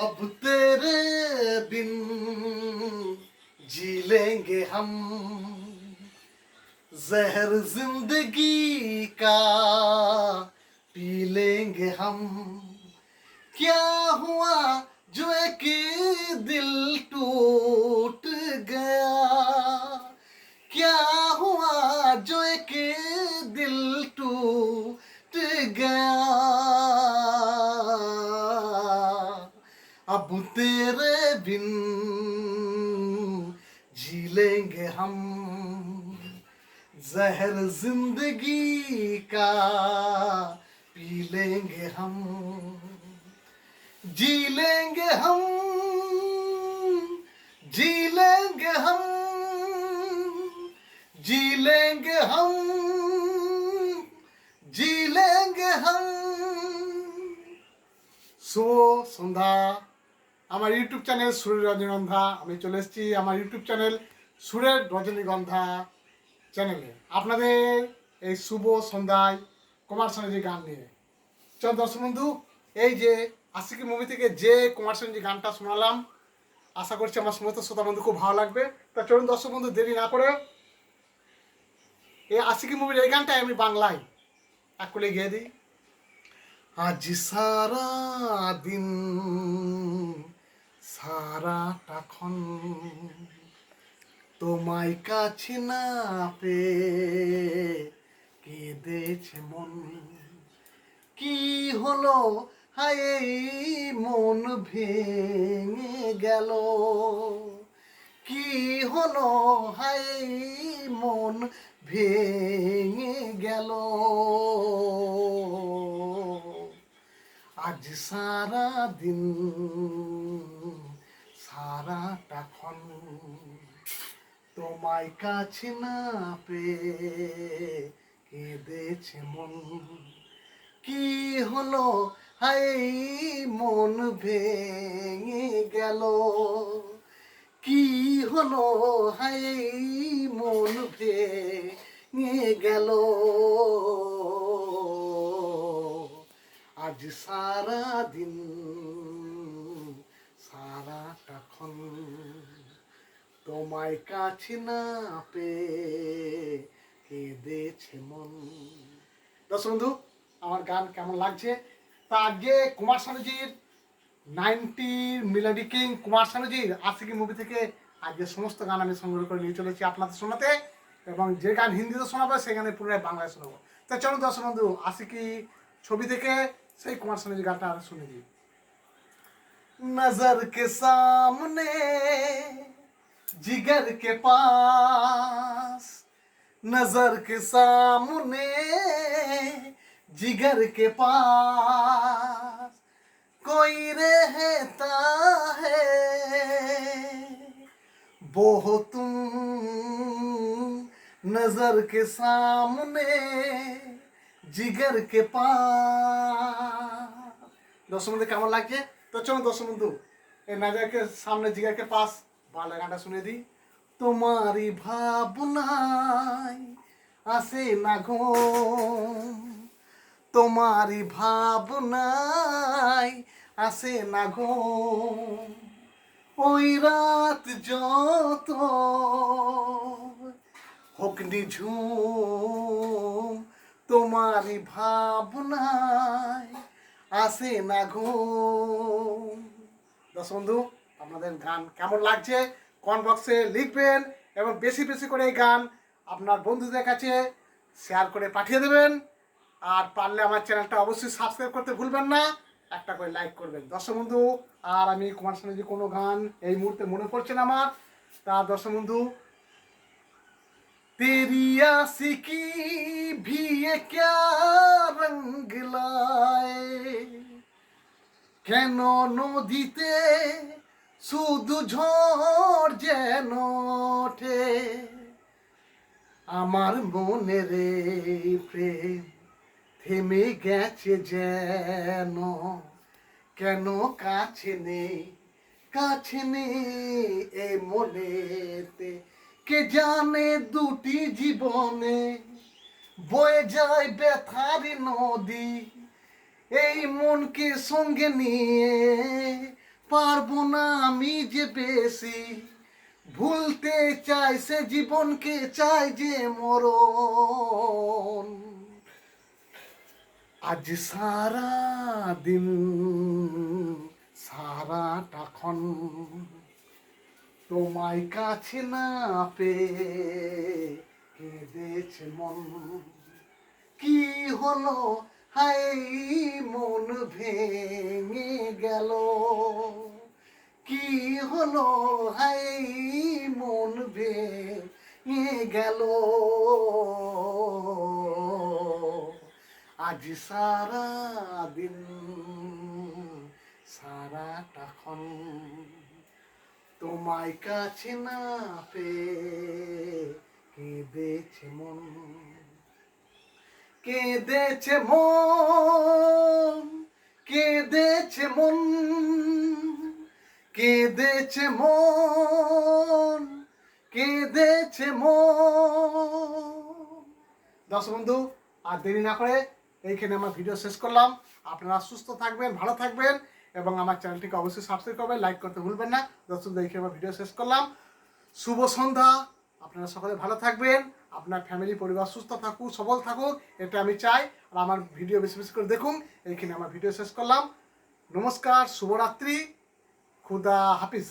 अब तेरे बिन जी लेंगे हम, जहर जिंदगी का पी लेंगे हम। क्या हुआ जो एक दिल टूट गया, क्या हुआ जो एक दिल टूट गया। अब तेरे बिन जी लेंगे हम, जहर जिंदगी का पी लेंगे हम। जी लेंगे हम, जी लेंगे हम, जी लेंगे हम, जी लेंगे हम। শুভ সন্ধ্যা। আমার ইউটিউব চ্যানেল সুরের রজনীগন্ধা, আমি চলে এসেছি আমার ইউটিউব চ্যানেল সুরের রজনীগন্ধা চ্যানেলে আপনাদের এই শুভ সন্ধ্যায় কুমার শানুজি গান নিয়ে। চল দর্শক বন্ধু, এই যে আশিকি মুভি থেকে যে কুমার শানুজি গানটা শোনালাম, আশা করছি আমার সমস্ত শ্রোতা বন্ধু খুব ভালো লাগবে। তা চলুন দর্শক বন্ধু, দেরি না করে এই আশিকি মুভির এই গানটাই আমি বাংলায় এক করে গিয়ে দিই। আজ সারা দিন সারাটাক্ষণ তোমায় কাছে না পেয়ে কেঁদেছে মন। কি হলো হায় এই মন ভেঙে গেল, কি হলো হায় এই মন ভেঙে গেল। আজ সারা দিন সারাটাক্ষণ তোমায় কাছে না পেয়ে কেঁদেছে মন। কি হলো হায় মন ভেঙে গেল, কি হলো হায় মন ভেঙে গেল। আজ সারা দিন সারাটাক্ষণ তোমায় কাছে না পেয়ে কেঁদেছে মন। দর্শক বন্ধু, আমার গান কেমন লাগছে? তা আজকে কুমার শানুজির 90 মেলোডি কিং কুমার শানুজির আশিকি মুভি থেকে আজকে সমস্ত গান আমি সংগ্রহ করে নিয়ে চলেছি আপনাদের শোনাতে, এবং যে গান হিন্দিতে শোনাবো সেই গানে পুনরায় বাংলায় শোনাবো। তা চলুন দর্শক বন্ধু, আশিকি ছবি থেকে সেই কুমার শানুজির গানটা শুনে দিই। नजर के सामने जिगर के पास, नजर के सामने जिगर के पास कोई रहता है, वो हो तुम नजर के सामने जिगर के पास। দর্শক বন্ধু কেমন লাগছে? তো চলুন দর্শক বন্ধু, এই নজরকে সামনে জিগারকে পাস বাংলা গানটা শুনে দিই। তোমারই ভাবনায় আসে না ঘুম, তোমারই ভাবনায় আসে না ঘুম। ওই রাত যত হোক নিঝুম, তোমারই ভাবনায় আসে না ঘুম। দর্শক বন্ধু, আপনাদের গান কেমন লাগছে কমেন্ট বক্সে লিখবেন, এবং বেশি বেশি করে এই গান আপনার বন্ধুদের কাছে শেয়ার করে পাঠিয়ে দেবেন। আর পারলে আমার চ্যানেলটা অবশ্যই সাবস্ক্রাইব করতে ভুলবেন না, একটা করে লাইক করবেন দর্শক বন্ধু। আর আমি কুমার শানুজি কোনো গান এই মুহূর্তে মনে পড়ছে না আমার। তা দর্শক বন্ধু, तेरी आशिकी भी ये क्या रंग लाए, কেন নদীতে শুধু ঝড় যেন ওঠে। আমার মনের প্রেম থেমে গেছে যেন, কেন কাছে নেই, কাছে নেই এ মনেতে। কে জানে দুটি জীবনে বয়ে যায় ব্যথারি নদী, এই মনকে সঙ্গে নিয়ে পারবো না আমি যে বেশি, ভুলতে চাই সে জীবনকে, চাই যে মরণ। আজ সারা দিন সারাটাক্ষণ তোমায় কাছে না পেয়ে কেঁদেছে মন। কি হলো হায় মন ভেঙে গেল, কি হলো হায় মন ভেঙে গেল। আজ সারা দিন সারাটাক্ষণ তোমায় কাছে না পেয়ে কেঁদেছে মন, কেঁদেছে মন, কেঁদেছে মন, কেঁদেছে মন, কেঁদেছে মন। দর্শক বন্ধু, আর দেরি না করে এইখানে আমার ভিডিও শেষ করলাম। আপনারা সুস্থ থাকবেন, ভালো থাকবেন এবং আমার চ্যানেলটিকে অবশ্যই সাবস্ক্রাইব করবেন, লাইক করতে ভুলবেন না। দর্শক, এইখানে আমার ভিডিও শেষ করলাম। শুভ সন্ধ্যা। আপনারা সকলে ভালো থাকবেন, আপনার ফ্যামিলি পরিবার সুস্থ থাকুক, সবল থাকুক, এটা আমি চাই। আর আমার ভিডিও বেশি বেশি করে দেখুন। এইখানে আমার ভিডিও শেষ করলাম। নমস্কার, শুভরাত্রি, খুদা হাফিজ।